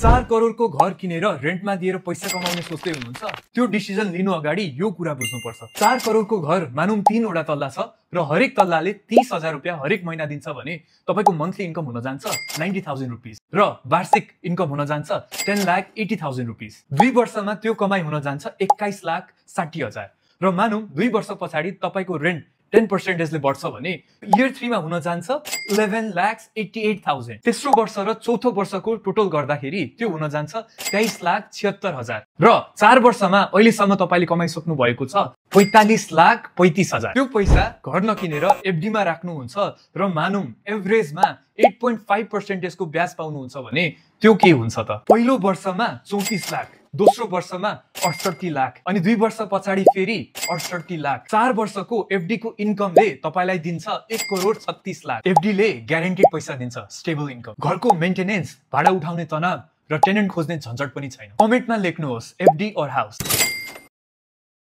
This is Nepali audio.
4 करोडको घर किनेर रेन्टमा दिएर पैसा कमाउने सोच्दै हुनुहुन्छ? त्यो डिसिजन लिनु अगाडि यो कुरा बुझ्नुपर्छ। 4 करोडको घर मानौं 3 वटा तल्ला छ र हरेक तल्लाले 30,000 रुपैयाँ हरेक महिना दिन्छ भने तपाईको मन्थली इन्कम हुन जान्छ 90,000 रुपीस र वार्षिक इन्कम हुन जान्छ 10,80,000 रुपीस। 2 वर्षमा त्यो कमाई हुन जान्छ 21,60,000 र मानौं 2 वर्ष पछाडि तपाईको रेन्ट 10% ले बढ्छ भने इयर 3 मा हुन जान्छ 11,88,000। तेस्रो वर्ष र चौथो वर्षको टोटल गर्दाखेरि त्यो हुन जान्छ 23,76,000 र 4 वर्षमा अहिलेसम्म तपाईले कमाइसक्नु भएको छ 45,35,000। त्यो पैसा घर नकिनेर एफडी मा राख्नुहुन्छ र मानौं एभरेजमा 8.5% को ब्याज पाउनुहुन्छ भने त्यो के हुन्छ त? पहिलो वर्षमा 34 लाख, दोस्रो वर्षमा 68 लाख अनि 2 वर्ष पछाडि फेरि 68 लाख। 4 वर्षको एफडी को इन्कमले तपाईलाई दिन्छ 1,36 लाख। एफडी ले ग्यारेन्टेड पैसा दिन्छ, स्टेबल इन्कम। घरको मेन्टेनेन्स, भाडा उठाउने तनाव र टेनेन्ट खोज्ने झन्झट पनि छैन। कमेन्टमा लेख्नुहोस् एफडी और हाउस।